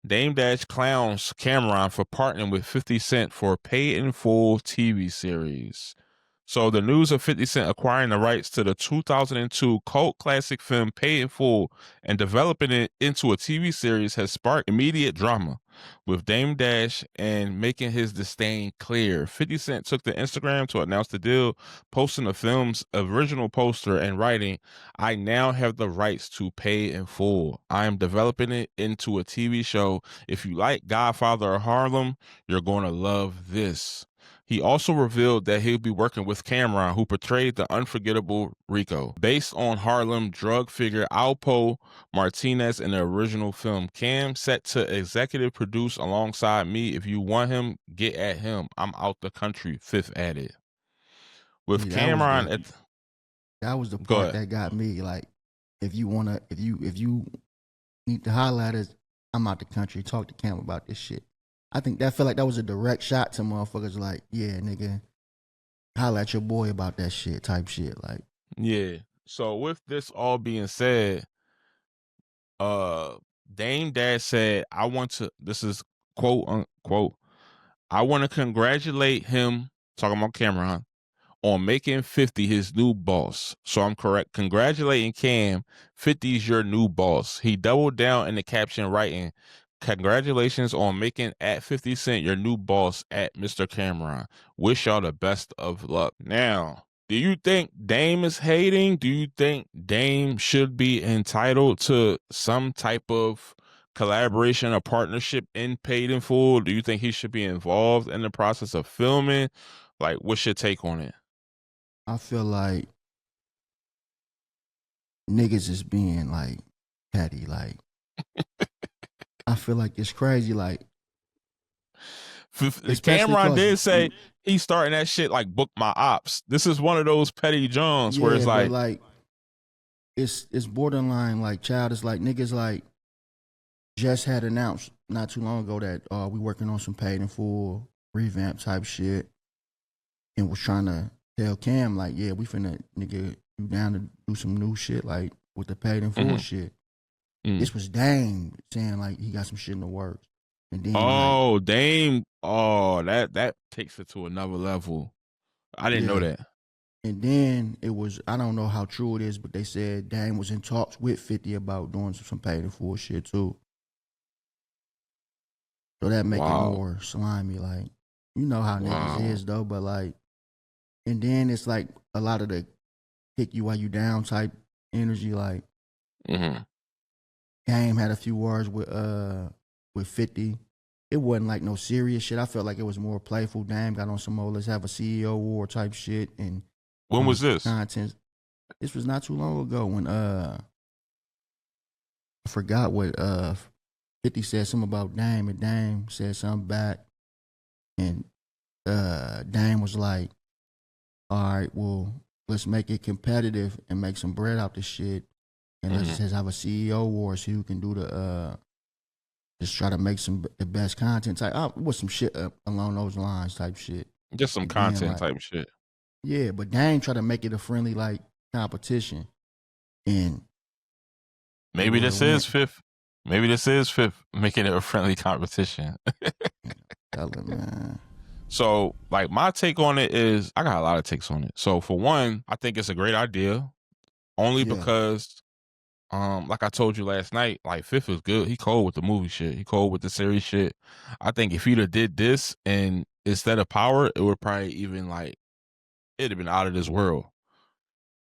Dame Dash clowns Cameron for partnering with 50 Cent for Pay in Full TV series. So the news of 50 Cent acquiring the rights to the 2002 cult classic film Pay in Full and developing it into a TV series has sparked immediate drama, with Dame Dash and making his disdain clear. 50 Cent took to Instagram to announce the deal, posting the film's original poster and writing, "I now have the rights to Pay in Full. I am developing it into a TV show. If you like Godfather of Harlem, you're going to love this." He also revealed that he'll be working with Cameron, who portrayed the unforgettable Rico, based on Harlem drug figure Alpo Martinez in the original film. Cam set to executive produce alongside me. If you want him, get at him. I'm out the country, Fifth added. With Yeah, Cameron that was the Go part ahead. that got me. Like, if you need to highlight us, I'm out the country. Talk to Cam about this shit. I think that felt like that was a direct shot to motherfuckers. Like, yeah, nigga, holla at your boy about that shit, type shit. Like, Yeah. So with this all being said, Dame Dash said, I want to, this is quote unquote, I want to congratulate him, talking about Cameron, on making 50 his new boss. So I'm correct. Congratulating Cam, 50's your new boss. He doubled down in the caption writing, congratulations on making at 50 Cent your new boss at Mr. Cameron. Wish y'all the best of luck. Now, do you think Dame is hating? Do you think Dame should be entitled to some type of collaboration or partnership in Paid in Full? Do you think he should be involved in the process of filming? Like, what's your take on it? I feel like niggas is being like petty. Like, I feel like it's crazy. Like, especially Cameron cause did say he's starting that shit like book my ops. This is one of those petty Johns where it's yeah, but like, like it's borderline like childish. Like niggas like just had announced not too long ago that we working on some Paid in Full revamp type shit, and was trying to tell Cam like, yeah, we finna nigga you down to do some new shit like with the Paid in Full shit. This was Dame saying like he got some shit in the works, and then like, Dame, that takes it to another level. I didn't know yeah, that. and then it was I don't know how true it is, but they said Dame was in talks with 50 about doing some Paid in Full shit too. So that make it more slimy, like you know how niggas is though, but like, and then it's like a lot of the kick you while you down type energy. Like, Game had a few words with 50. It wasn't like no serious shit. I felt like it was more playful. Dame got on some old let's have a CEO war type shit. And when was this? Content. This was not too long ago when I forgot what 50 said something about Dame, and Dame said something back, and Dame was like, all right, well, let's make it competitive and make some bread out this shit, and let's just have a CEO war so you can do the just try to make the best content type with some shit along those lines type shit. Just some content type shit. Yeah, but Dame try to make it a friendly like competition, and maybe this is Fifth. Maybe this is Fifth making it a friendly competition. Tell him, man. So, like, my take on it is, I got a lot of takes on it. So, for one, I think it's a great idea, only because, like I told you last night, like Fifth is good. He cold with the movie shit. He cold with the series shit. I think if he'd have did this and instead of Power, it would probably even like it'd have been out of this world.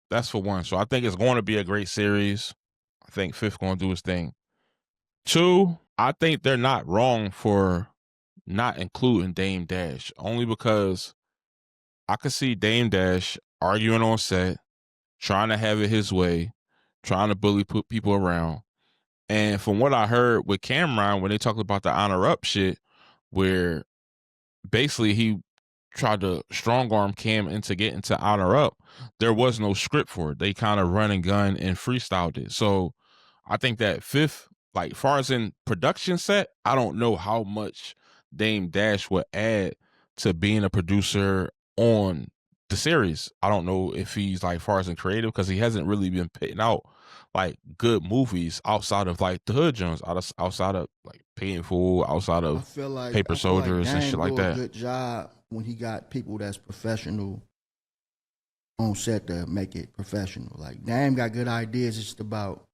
That's for one. So I think it's going to be a great series. I think Fifth going to do his thing. Two, I think they're not wrong for not including Dame Dash, only because I could see Dame Dash arguing on set, trying to have it his way, trying to bully put people around. And from what I heard with Cameron, when they talked about the honor up shit, where basically he tried to strong arm Cam into getting to honor up, there was no script for it. They kind of run and gun and freestyled it. So I think that Fifth, like far as in production set, I don't know how much Dame Dash would add to being a producer on the series. I don't know if he's like far as in creative because he hasn't really been putting out like good movies outside of like the Hood Jones, outside of like Paying Fool, outside I of feel like Paper Soldiers and shit Dame like do a that. good job when he got people that's professional on set to make it professional. Like Dame got good ideas. It's just about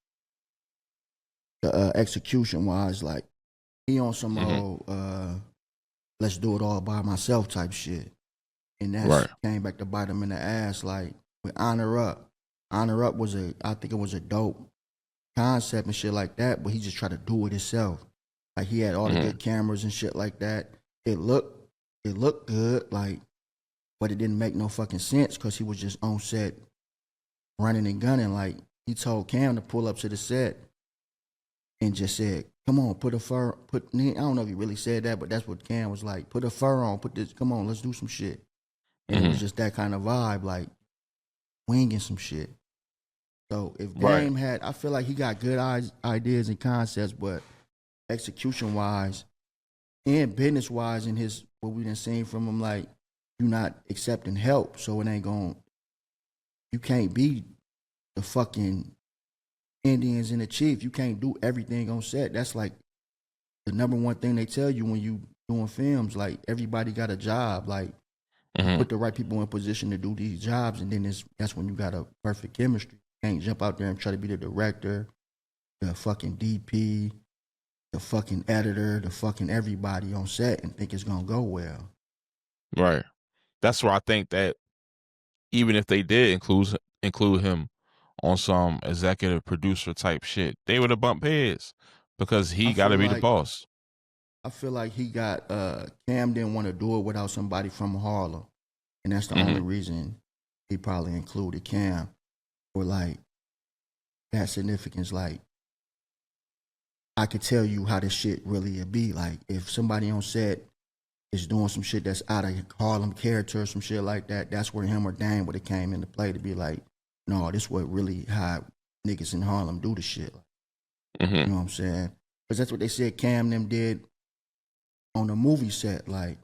the execution wise. Like he on some Mm-hmm. old let's do it all by myself type shit, and that's Right. came back to bite him in the ass. Like with Honor Up. Honor Up was I think it was a dope concept and shit like that, but he just tried to do it himself. Like he had all the Mm-hmm. good cameras and shit like that. It looked good, like, but it didn't make no fucking sense because he was just on set running and gunning. Like he told Cam to pull up to the set and just said, "Come on, put a fur, put." I don't know if he really said that, but that's what Cam was like. Put a fur on, put this. Come on, let's do some shit. And it was just that kind of vibe, like winging some shit. So if Dame had, I feel like he got good ideas and concepts, but execution wise and business wise, in his what we done seen from him, like you not accepting help, so it ain't going. You can't be the fucking Indians and the chief. You can't do everything on set. That's like the number one thing they tell you when you doing films. Like everybody got a job. Like you put the right people in position to do these jobs, and then that's when you got a perfect chemistry. You can't jump out there and try to be the director, the fucking DP, the fucking editor, the fucking everybody on set and think it's gonna go well. Right. That's where I think that even if they did include him on some executive producer type shit, they would have bumped heads because he got to be the boss. I feel like he got Cam didn't want to do it without somebody from Harlem, and that's the only reason he probably included Cam for like that significance. Like I could tell you how this shit really would be. Like if somebody on set is doing some shit that's out of Harlem character or some shit like that, that's where him or Dame would have came into play to be like, no, this what really how niggas in Harlem do the shit. You know what I'm saying? Because that's what they said Cam them did on the movie set. Like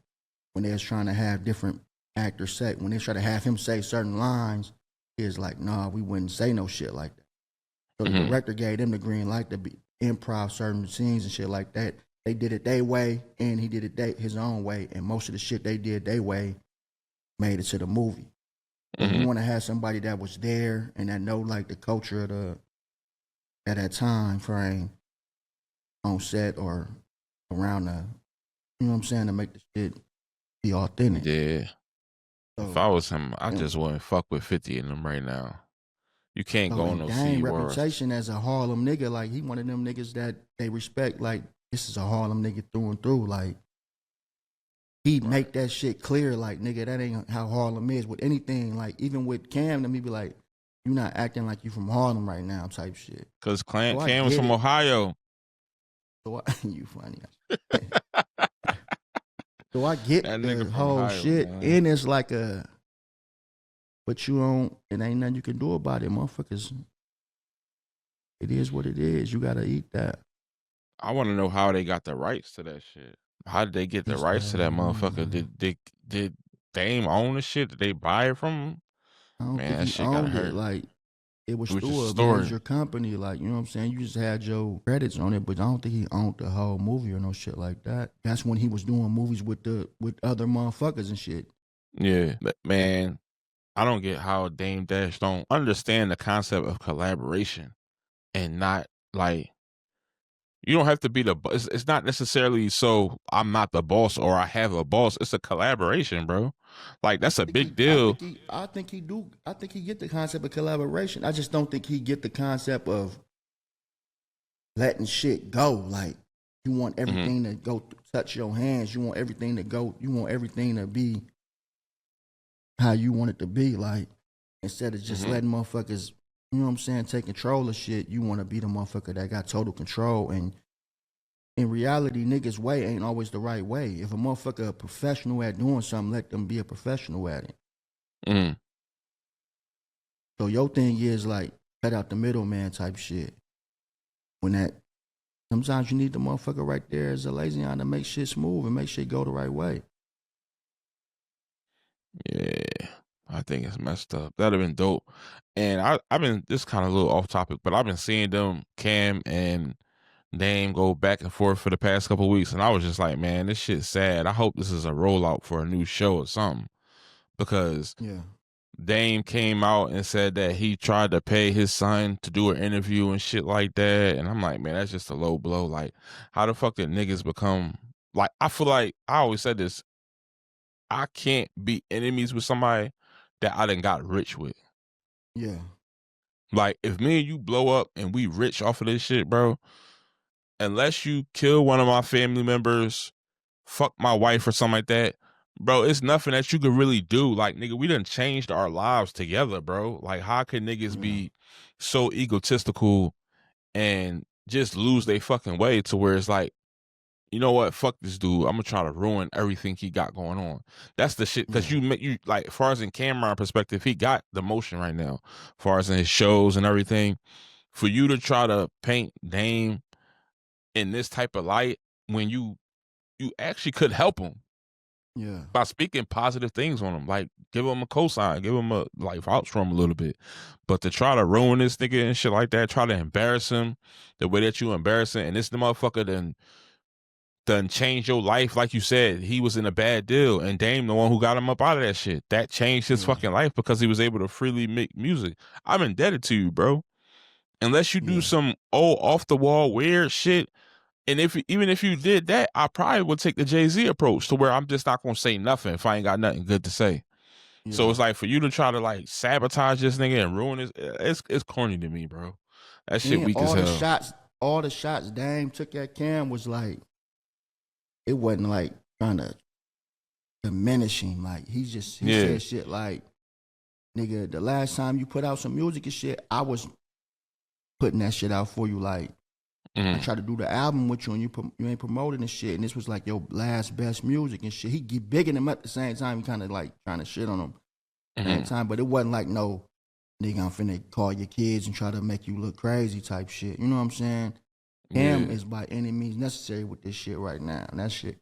when they was trying to have different actors say, when they try to have him say certain lines, he was like, nah, we wouldn't say no shit like that. So the director gave them the green light to be improv certain scenes and shit like that. They did it their way, and he did it his own way. And most of the shit they did their way made it to the movie. If you want to have somebody that was there and that know like the culture of at that time frame on set or around the, you know what I'm saying, to make the shit be authentic. Yeah. So, if I was him, I just wouldn't fuck with 50 in them right now. You can't go on no Dame SeaWorld. reputation as a Harlem nigga, like he one of them niggas that they respect. Like this is a Harlem nigga through and through. Like he make that shit clear. Like nigga, that ain't how Harlem is with anything. Like even with Cam, let me be like, you not acting like you from Harlem right now, type shit. Cause Cam was from Ohio. So you funny. So I get that the nigga whole Ohio, shit, man. and it's like but you don't. It ain't nothing you can do about it, motherfuckers. It is what it is. You gotta eat that. I want to know how they got the rights to that shit. How did they get the rights to that motherfucker? Did Dame own the shit? Did they buy it from him? I don't Man, think that he shit gotta owned it. hurt. Like it was It was just through a a story. major company. Like you know what I'm saying. You just had your credits on it, but I don't think he owned the whole movie or no shit like that. That's when he was doing movies with other motherfuckers and shit. Yeah, but man, I don't get how Dame Dash don't understand the concept of collaboration and not like. You don't have to be the boss. It's not necessarily so I'm not the boss or I have a boss. It's a collaboration, bro. Like that's a big deal. I think he do. I think he get the concept of collaboration. I just don't think he get the concept of letting shit go. Like you want everything to go touch your hands. You want everything to go. You want everything to be how you want it to be. Like instead of just letting motherfuckers, you know what I'm saying, take control of shit. You want to be the motherfucker that got total control. And in reality, niggas' way ain't always the right way. If a motherfucker a professional at doing something, let them be a professional at it. So your thing is like cut out the middleman type shit. When that sometimes you need the motherfucker right there as a liaison to make shit smooth and make shit go the right way. Yeah. I think it's messed up. That'd have been dope. And I've been this kind of a little off topic, but I've been seeing them Cam and Dame go back and forth for the past couple of weeks, and I was just like, man, this shit's sad. I hope this is a rollout for a new show or something, because Yeah. Dame came out and said that he tried to pay his son to do an interview and shit like that, and I'm like, man, that's just a low blow. Like, how the fuck did niggas become like? I feel like I always said this. I can't be enemies with somebody that I done got rich with. Yeah. Like, if me and you blow up and we rich off of this shit, bro, unless you kill one of my family members, fuck my wife or something like that, bro, it's nothing that you can really do. Like, nigga, we done changed our lives together, bro. Like, how can niggas be so egotistical and just lose their fucking way to where it's like, you know what? Fuck this dude. I'm gonna try to ruin everything he got going on. That's the shit. Because you like, as far as in Cameron perspective, he got the motion right now. As far as in his shows and everything, for you to try to paint Dame in this type of light when you actually could help him. Yeah. By speaking positive things on him, like give him a cosign, give him a like vouch for him a little bit. But to try to ruin this nigga and shit like that, try to embarrass him the way that you embarrass him, and this the motherfucker done change your life. Like you said, he was in a bad deal, and Dame the one who got him up out of that shit. That changed his fucking life because he was able to freely make music. I'm indebted to you, bro. Unless you do some off the wall weird shit. And even if you did that, I probably would take the Jay-Z approach to where I'm just not gonna say nothing if I ain't got nothing good to say. Yeah. So it's like for you to try to like sabotage this nigga and ruin his, it's corny to me, bro. That shit weak as hell. All the shots Dame took at Cam was like, it wasn't like trying to diminish him. Like he said shit like, nigga, the last time you put out some music and shit, I was putting that shit out for you. Like, I tried to do the album with you and you ain't promoting and shit. And this was like your last best music and shit. He keep bigging him at the same time. He kind of like trying to shit on him at the same time. But it wasn't like, no, nigga, I'm finna call your kids and try to make you look crazy type shit. You know what I'm saying? Cam is by any means necessary with this shit right now. And that shit.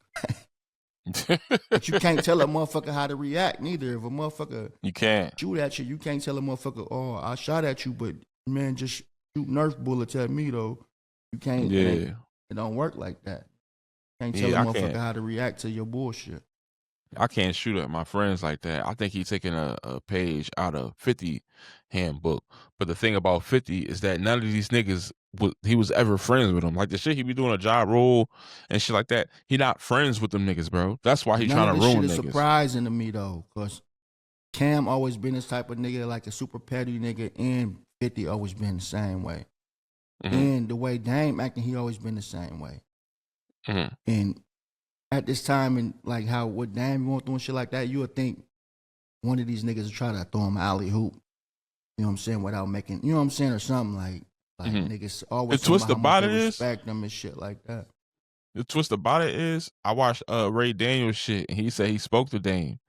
But you can't tell a motherfucker how to react neither. If a motherfucker you can't shoot at you can't tell a motherfucker, oh, I shot at you, but man, just shoot Nerf bullets at me though. You can't. It don't work like that. You can't tell a motherfucker how to react to your bullshit. I can't shoot at my friends like that. I think he's taking a page out of 50 handbook. But the thing about 50 is that none of these niggas he was ever friends with them. Like the shit he be doing a job role and shit like that. He not friends with them niggas, bro. That's why he trying to ruin niggas. Shit is surprising to me though, cause Cam always been this type of nigga, like a super petty nigga, and 50 always been the same way. And the way Dame acting, he always been the same way. And at this time, and like how what Dame going through and shit like that, you would think one of these niggas would try to throw him an alley hoop. You know what I'm saying? Without making, you know what I'm saying, or something like niggas always. The twist about it is respect them and shit like that. The twist about it is I watched Ray Daniels shit, and he said he spoke to Dame,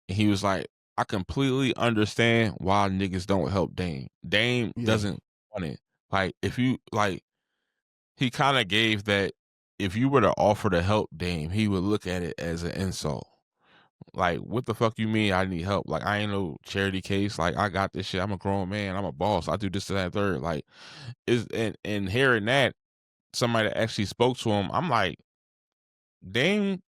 and he was like, I completely understand why niggas don't help Dame. Dame doesn't want it. Like, if you, like, he kind of gave that if you were to offer to help Dame, he would look at it as an insult. Like, what the fuck you mean I need help? Like, I ain't no charity case. Like, I got this shit. I'm a grown man. I'm a boss. I do this, that, third. Like, and hearing that, somebody that actually spoke to him, I'm like, Dame,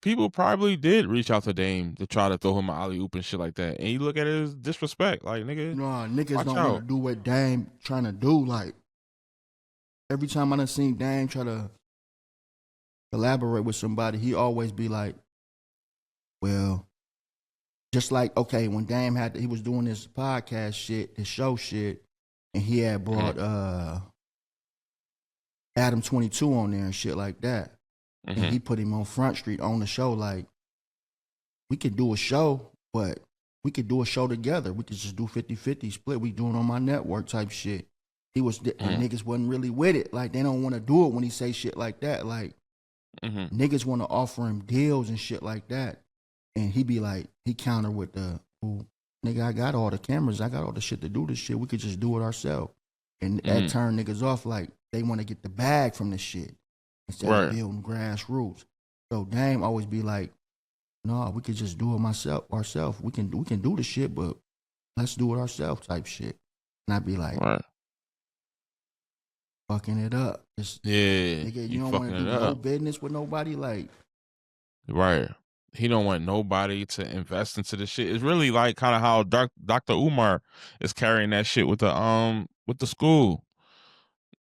people probably did reach out to Dame to try to throw him an alley-oop and shit like that. And you look at it as disrespect. Like, nigga, nah, niggas don't want to do what Dame trying to do. Like, every time I done seen Dame try to collaborate with somebody, he always be like, well, just like, okay, when Dame he was doing this podcast shit, his show shit, and he had brought Adam 22 on there and shit like that. And he put him on Front Street on the show. Like, we could do a show, but we could do a show together. We could just do 50-50 split. We doing on my network type shit. He was, the niggas wasn't really with it. Like, they don't want to do it when he say shit like that. Like, niggas want to offer him deals and shit like that. And he be like, he counter with nigga, I got all the cameras. I got all the shit to do this shit. We could just do it ourselves. And that turn niggas off like they want to get the bag from this shit instead of building grassroots. So Dame always be like, no, we could just do it ourselves. We can do the shit, but let's do it ourselves type shit. And I'd be like, Right. fucking it up. Just, Yeah. nigga, You you don't want fucking to do it no up. business with nobody. Like, Right. He don't want nobody to invest into the shit. It's really like kind of how Dr. Umar is carrying that shit with the school.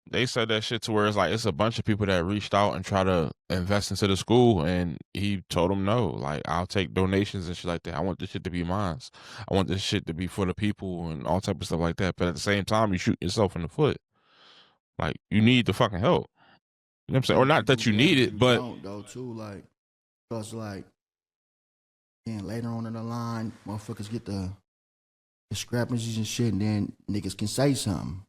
They said that shit to where it's like it's a bunch of people that reached out and try to invest into the school, and he told them no. Like, I'll take donations and shit like that. I want this shit to be mine. I want this shit to be for the people and all type of stuff like that. But at the same time, you shoot yourself in the foot. Like, you need the fucking help. You know what I'm saying? Or not you that you need it, definitely but don't though too. Like, cause like, and later on in the line, motherfuckers get the discrepancies and shit, and then niggas can say something.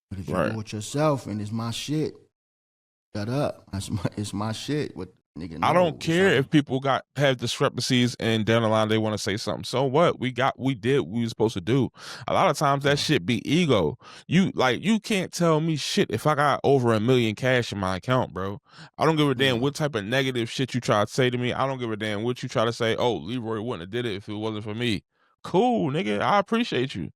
But if you right. do it yourself and it's my shit, shut up. It's my shit. What nigga? I No, don't care if people have discrepancies and down the line they want to say something. So what? We did what we were supposed to do. A lot of times that shit be ego. You can't tell me shit if I got over $1 million cash in my account, bro. I don't give a damn what type of negative shit you try to say to me. I don't give a damn what you try to say. Oh, Leroy wouldn't have did it if it wasn't for me. Cool, nigga. I appreciate you.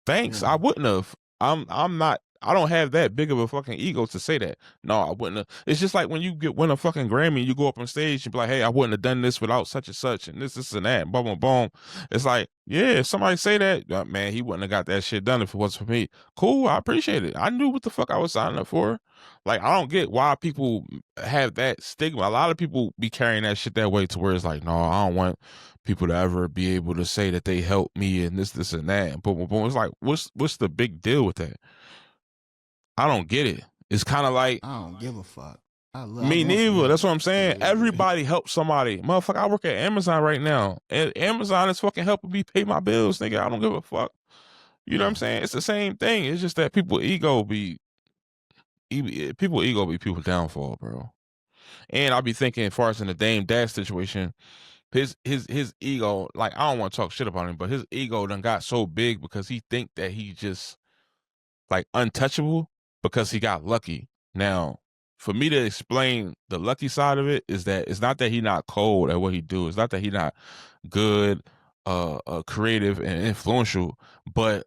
Thanks. I wouldn't have. I'm not. I don't have that big of a fucking ego to say that. No, I wouldn't have. It's just like when you win a fucking Grammy and you go up on stage and be like, hey, I wouldn't have done this without such and such and this and that, and boom, boom, boom. It's like, yeah, if somebody say that, man, he wouldn't have got that shit done if it wasn't for me. Cool, I appreciate it. I knew what the fuck I was signing up for. Like, I don't get why people have that stigma. A lot of people be carrying that shit that way to where it's like, no, I don't want people to ever be able to say that they helped me and this and that and boom, boom, boom. It's like, what's the big deal with that? I don't get it. It's kind of like, I don't give a fuck. me neither. That's what I'm saying. Everybody helps somebody. Motherfucker, I work at Amazon right now, and Amazon is fucking helping me pay my bills, nigga. I don't give a fuck. You know what I'm saying? It's the same thing. It's just that people ego be people downfall, bro. And I'll be thinking, as far as in the Dame Dash situation, his ego, like, I don't want to talk shit about him, but his ego done got so big because he think that he just like untouchable because he got lucky. Now, for me to explain the lucky side of it is that it's not that he not cold at what he do. It's not that he not good, creative and influential, but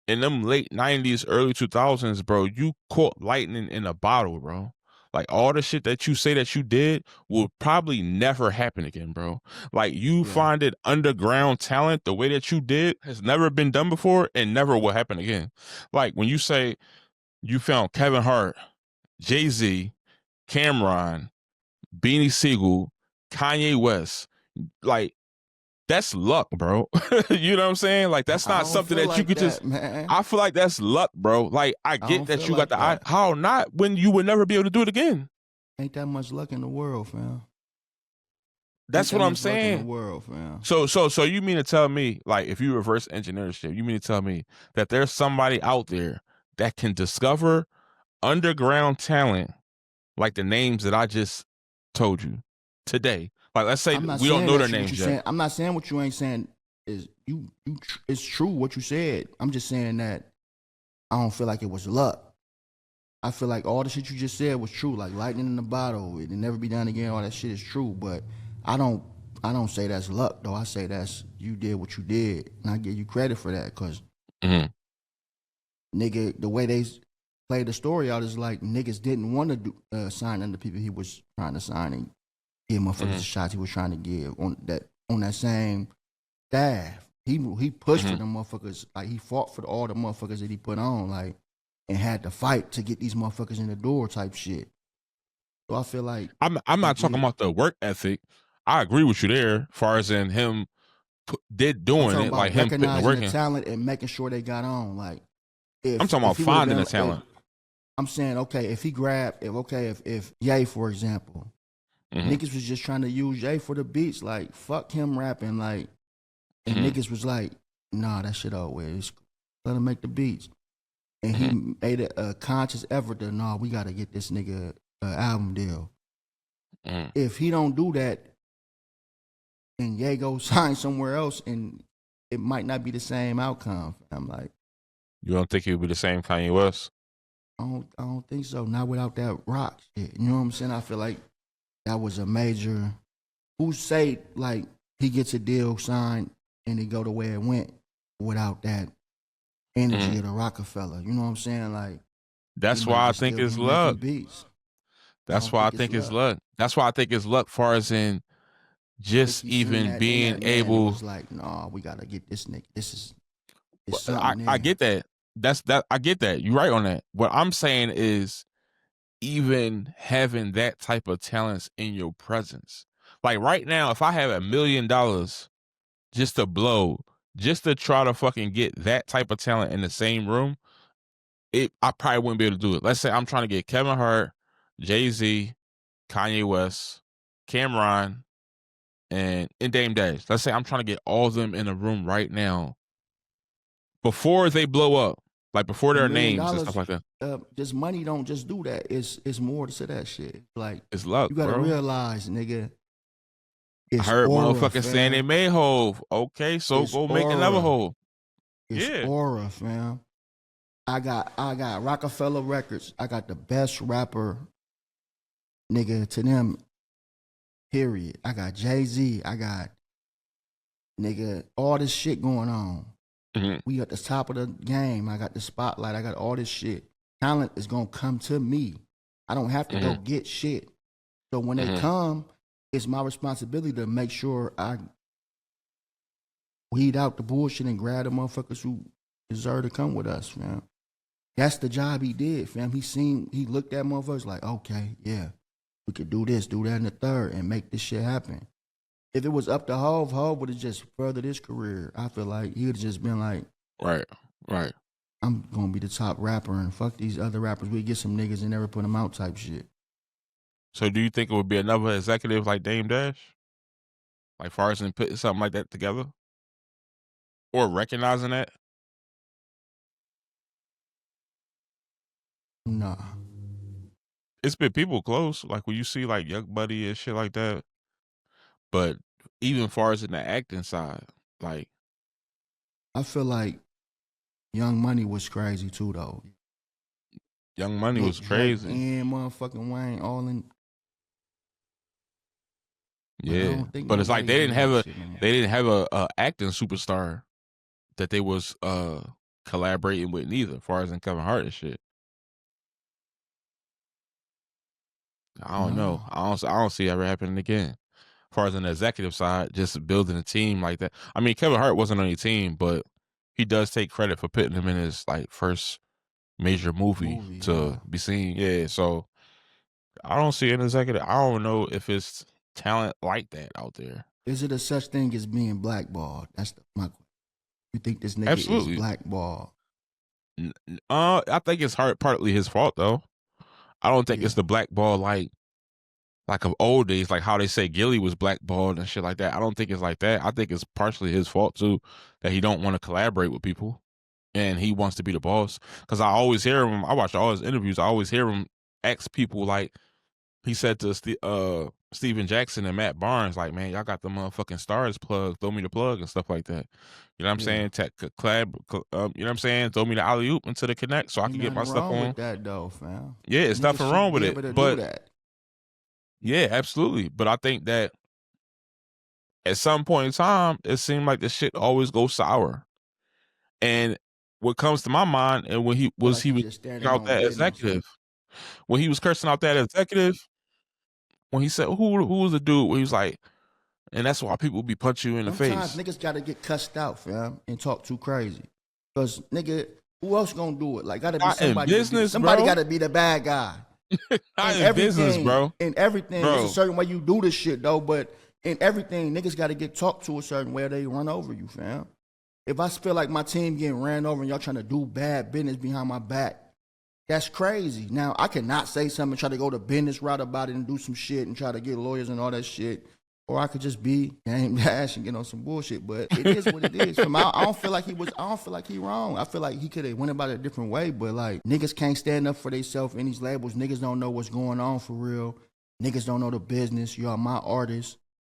in them late 90s, early 2000s, bro, you caught lightning in a bottle, bro. Like, all the shit that you say that you did will probably never happen again, bro. Like, you find it underground talent the way that you did has never been done before and never will happen again. Like, when you say you found Kevin Hart, Jay-Z, Cameron, Beanie Siegel, Kanye West, like, that's luck, bro. You know what I'm saying? Like, that's not something that you could just, man. I feel like that's luck, bro. Like, I get that you got the, how not when you would never be able to do it again? Ain't that much luck in the world, fam. That's what I'm saying. In the world, fam. So you mean to tell me, like, if you reverse engineer shit, you mean to tell me that there's somebody out there that can discover underground talent like the names that I just told you today? Like, let's say we don't know their names yet. I'm not saying what you ain't saying is you. It's true what you said. I'm just saying that I don't feel like it was luck. I feel like all the shit you just said was true. Like lightning in the bottle, it'll never be done again. All that shit is true, but I don't say that's luck though. I say that's you did what you did, and I give you credit for that because nigga, the way they played the story out is like niggas didn't want to sign under people he was trying to sign and give motherfuckers the shots he was trying to give on that same staff. He pushed for them motherfuckers. Like, he fought for all the motherfuckers that he put on, like, and had to fight to get these motherfuckers in the door type shit. So I feel like I'm not talking about the work ethic. I agree with you there, as far as in him doing it, like him putting the work in, talent and making sure they got on. Like, I'm talking about finding the talent. I'm saying, okay, if he grabbed, if Ye, for example, niggas was just trying to use Ye for the beats, like, fuck him rapping, like, and niggas was like, nah, that shit always, let him make the beats. And he made a conscious effort to, nah, we gotta get this nigga an album deal. If he don't do that, and Ye go sign somewhere else, and it might not be the same outcome. I'm like, you don't think it would be the same Kanye West? I don't think so. Not without that rock shit. You know what I'm saying? I feel like that was a major who say like he gets a deal signed and it go the way it went without that energy of the Rockefeller? You know what I'm saying? Like that's why I think it's luck. Beats. That's why I think it's luck. That's why I think it's luck, far as in just even being able. It was like, no, we gotta get this nigga. This is. I get that. I get that. You're right on that. What I'm saying is, even having that type of talents in your presence. Like right now, if I have $1 million just to blow, just to try to fucking get that type of talent in the same room, I probably wouldn't be able to do it. Let's say I'm trying to get Kevin Hart, Jay-Z, Kanye West, Cameron, and Dame Dash. Let's say I'm trying to get all of them in a room right now before they blow up, like before their names and stuff like that. Just money don't just do that. It's more to that shit. Like it's luck. You gotta realize, nigga. I heard motherfuckers saying they made Hove. Okay, so it's go make another Hove. It's aura, fam. I got Rockefeller Records. I got the best rapper, nigga, to them. Period. I got Jay-Z. I got, nigga, all this shit going on. Mm-hmm. We at the top of the game. I got the spotlight. I got all this shit. Talent is gonna come to me. I don't have to go get shit. So when they come, it's my responsibility to make sure I weed out the bullshit and grab the motherfuckers who deserve to come with us, fam. That's the job he did, fam. He looked at motherfuckers like, okay, yeah, we could do this, do that, and the third, and make this shit happen. If it was up to Hov would have just furthered his career. I feel like he would have just been like, right. I'm gonna be the top rapper and fuck these other rappers. We get some niggas and never put them out type shit. So do you think it would be another executive like Dame Dash? Like far as in putting something like that together? Or recognizing that? Nah. It's been people close, like when you see like Young Buddy and shit like that. But even far as in the acting side, like I feel like Young Money was crazy too, though. Young Money was crazy. And motherfucking Wayne all in. Yeah, but it's like they didn't have a acting superstar that they was collaborating with neither, as far as in Kevin Hart and shit. I don't know. I don't see it ever happening again. As far as on the executive side, just building a team like that. I mean, Kevin Hart wasn't on any team, but he does take credit for putting him in his like first major movie to be seen. Yeah, so I don't see an executive. I don't know if it's talent like that out there. Is it a such thing as being blackballed? That's my question. You think this nigga is blackballed? I think it's partly his fault though. I don't think it's the blackball like of old days, like how they say Gilly was blackballed and shit like that. I don't think it's like that. I think it's partially his fault too, that he don't want to collaborate with people and he wants to be the boss. Because I always hear him, I watch all his interviews, I always hear him ask people, like he said to Steven Jackson and Matt Barnes, like, man, y'all got the motherfucking stars plug, throw me the plug and stuff like that. You know what I'm saying? You know what I'm saying? Throw me the alley-oop into the connect so I can get my stuff on. With that though, fam. Yeah, it's nothing wrong with it. But yeah, absolutely. But I think that at some point in time, it seemed like the shit always goes sour. And what comes to my mind, and when he was out that executive, when he was cursing out that executive, when he said, who was the dude where he was like, and that's why people be punching you in the face. Sometimes niggas gotta get cussed out, fam, and talk too crazy. Because nigga, who else gonna do it? Like gotta be somebody. Somebody gotta be the bad guy. In business, bro. In everything, there's a certain way you do this shit though. But in everything, niggas got to get talked to a certain way, or they run over you, fam. If I feel like my team getting ran over and y'all trying to do bad business behind my back, that's crazy. Now I cannot say something, try to go the business route about it and do some shit and try to get lawyers and all that shit. Or I could just be Dame Dash and get on some bullshit. But it is what it is. I don't feel like he wrong. I feel like he could have went about it a different way. But like niggas can't stand up for themselves in these labels. Niggas don't know what's going on for real. Niggas don't know the business. Y'all my artists.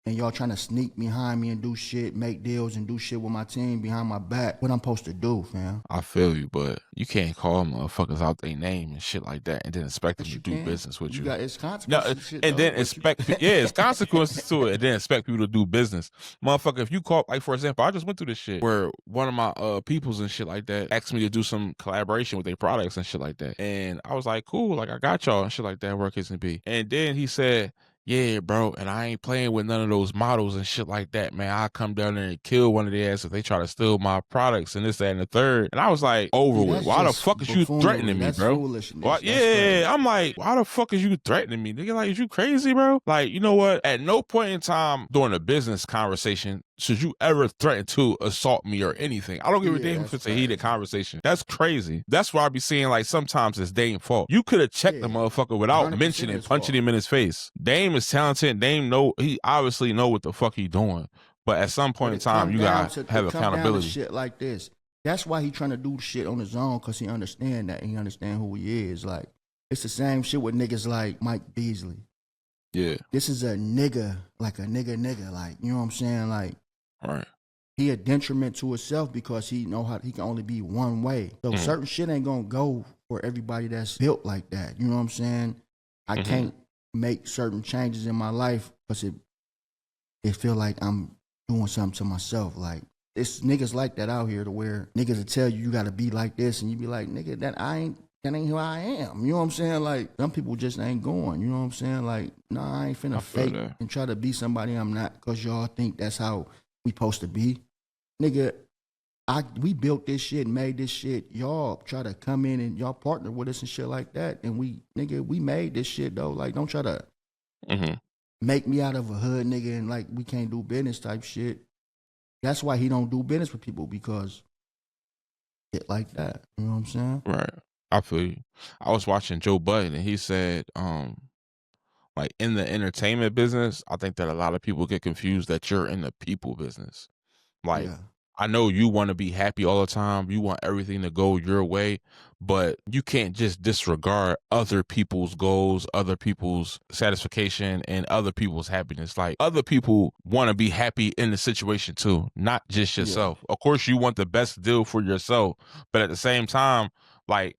and y'all trying to sneak behind me and do shit, make deals and do shit with my team behind my back, what I'm supposed to do, fam? I feel you, but you can't call motherfuckers out their name and shit like that and then expect them Yes, to you do can. business with you. Got it's consequences and shit, and though, then but expect, it's consequences to it, and then expect people to do business. Motherfucker, if you call, like, for example, I just went through this shit where one of my peoples and shit like that asked me to do some collaboration with their products and shit like that. And I was like, cool, like, I got y'all and shit like that, where case may be. And then he said, yeah, bro, and I ain't playing with none of those models and shit like that, man. I'll come down there and kill one of their ass if they try to steal my products and this, that, and the third. And I was like, over with. Why the fuck is you threatening me, bro? Why, yeah, I'm like, why the fuck is you threatening me? Nigga, like, is you crazy, bro? Like, you know what? At no point in time during a business conversation should you ever threaten to assault me or anything. I don't give a damn if it's a heated conversation. That's crazy. That's why I be seeing, like, sometimes it's Dame fault. You could have checked the motherfucker without mentioning, punching him in his face. Dame is talented. Dame he obviously know what the fuck he doing. But at some point in time, you gotta have accountability. Shit like this. That's why he trying to do shit on his own, because he understand that. He understand who he is. Like, it's the same shit with niggas like Mike Beasley. Yeah. This is a nigga, like a nigga, like, you know what I'm saying? Like, right. He a detriment to himself because he know how he can only be one way. So certain shit ain't gonna go for everybody that's built like that. You know what I'm saying? I can't make certain changes in my life because it feel like I'm doing something to myself. Like, it's niggas like that out here to where niggas will tell you gotta be like this, and you be like, nigga, that ain't who I am. You know what I'm saying? Like, some people just ain't going. You know what I'm saying? Like, nah, I ain't finna fake and try to be somebody I'm not because y'all think that's how we supposed to be. Nigga, we built this shit and made this shit. Y'all try to come in and y'all partner with us and shit like that. And we made this shit though. Like, don't try to make me out of a hood nigga and like we can't do business type shit. That's why he don't do business with people, because shit like that. You know what I'm saying? Right. I feel you. I was watching Joe Budden and he said, like, in the entertainment business, I think that a lot of people get confused that you're in the people business. Like, I know you want to be happy all the time. You want everything to go your way, but you can't just disregard other people's goals, other people's satisfaction, and other people's happiness. Like, other people want to be happy in the situation too, not just yourself. Of course, you want the best deal for yourself, but at the same time, like,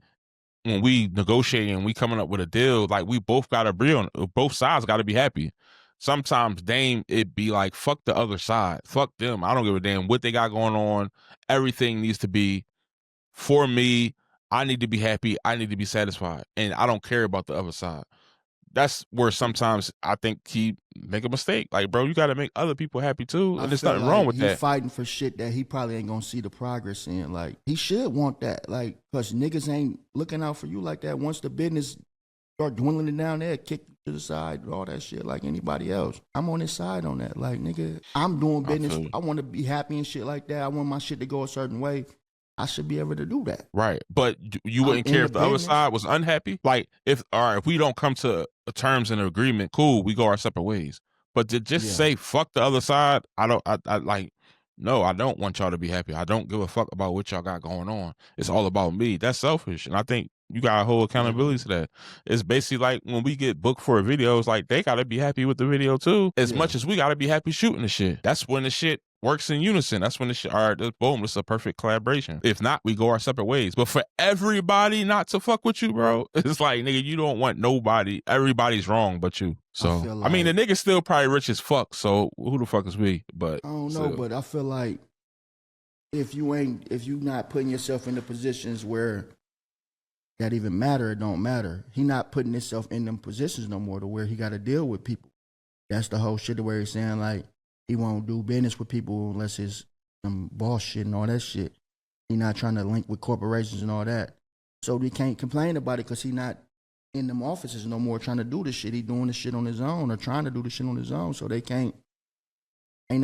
when we negotiating and we coming up with a deal, like, we both got to agree on, both sides got to be happy. Sometimes Dame, it be like, fuck the other side. Fuck them. I don't give a damn what they got going on. Everything needs to be for me. I need to be happy. I need to be satisfied. And I don't care about the other side. That's where sometimes I think he make a mistake. Like, bro, you got to make other people happy too. And there's nothing wrong with that. He's fighting for shit that he probably ain't going to see the progress in. Like, he should want that. Like, because niggas ain't looking out for you like that. Once the business start dwindling it down there, kick to the side, all that shit like anybody else. I'm on his side on that. Like, nigga, I'm doing business. I want to be happy and shit like that. I want my shit to go a certain way. I should be able to do that. Right. But you wouldn't care if the other side was unhappy? Like, if we don't come to terms and agreement, cool, we go our separate ways. But to just say, fuck the other side, no, I don't want y'all to be happy. I don't give a fuck about what y'all got going on. It's all about me. That's selfish. And I think you got to hold accountability to that. It's basically like when we get booked for a video, it's like they got to be happy with the video too, as much as we got to be happy shooting the shit. That's when the shit works in unison. That's when the shit, all right, boom, it's a perfect collaboration. If not, we go our separate ways. But for everybody not to fuck with you, bro, it's like, nigga, you don't want nobody. Everybody's wrong but you. So, I mean, the nigga's still probably rich as fuck, so who the fuck is we? But I don't know, but I feel like if you not putting yourself in the positions where that even matter, it don't matter. He not putting himself in them positions no more to where he got to deal with people. That's the whole shit to where he's saying, like, he won't do business with people unless it's some boss shit and all that shit. He not trying to link with corporations and all that. So he can't complain about it because he not in them offices no more trying to do this shit. He doing this shit on his own or trying to do this shit on his own. So they can't